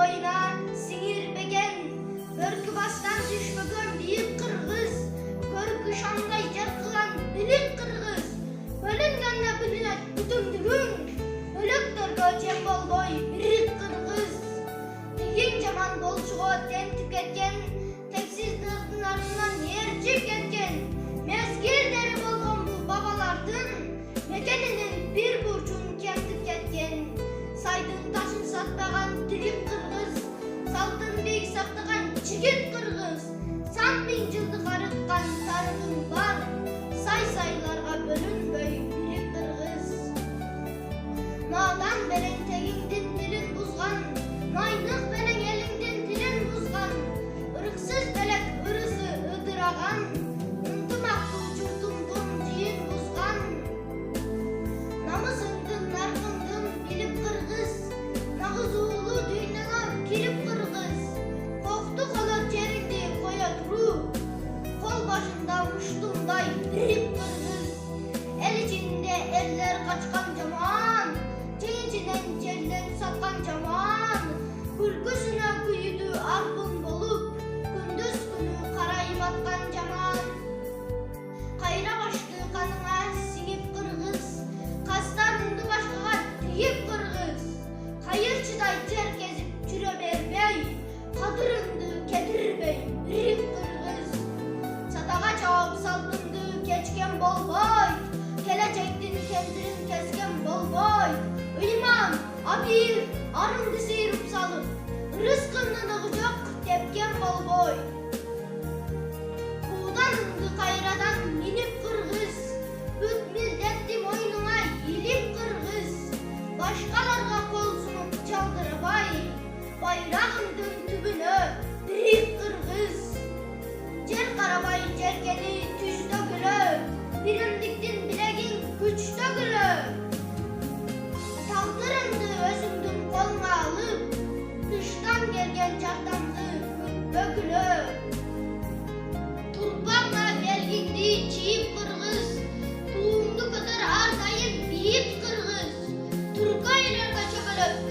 boyuna singirmegen, börkü bastan düşmegen büyük kırgız, görkü şanday jer kılan bilik kırgız, bölüngende bilinet bütündügün, bölöktörgö cem bolboy birik kırgız. Tegin jaman bolçugo tentip ketken, teksizliğin ardından yercip ketken, mezgilderi bolgon bu babalardın, mekeninin bir burcun kentip ketken, saydın taşın satmagan tirik kırgız, saltın beyik saktagan çigit kırgız, san bin жылдык arıtkan tarıgın var, say-saylarga bölünböy birik kırgız. Nadan belen tegingdin dilin buzgan, maynyk belen elingdin dilin buzgan, ırıksız belek ırысы ыдыраgan, ынтымактуу журтуңдун жийин бузган. Намысыңдын наркыңдын билип кыргыз, нагыз уулу дүйнөгө кирип кыргыз. Кокту колот жериңди кое туруу, кол башында уштумдай бирип кыргыз. Эл ичинде элдер качкан жаман, жең ичинен жерлен саткан жаман. Күлкүсүнө күйүдү арбын болуп, күндүз күнү карайып аткан жаман. Кайра башты каныңа сиңип кыргыз, кастарыңды башкага тийип кыргыз. Кайырчыдай жер кезип жүрө бербей, кадырыңды кетирбей бирип кыргыз. Сатага чаап салтыңды кечкен болбой, келечектин кендирин кескен болбой. Ыйман, абийир, арыңды сыйрып салып, рызкыңдын ыгы жок тепкен болбой. Кууданыңды кайрадан минип кыргыз, бүт милдетти мойнуңа илип кыргыз. Башкаларга кол сунуп жалдырбай, байрагыңдын түбүнө бирип кыргыз. Жер карабай жеркени түздөгүлө, биримдиктин билегиң күчтөгүлө. Тагдырыңды өзүңдүн колуңа алып, тыштан келген жардамды күтпөгүлө. Турпаңа белгиңди чийип кыргыз, туңду көтөр ар дайым бийип кыргыз. Туркайларга чөбөлөп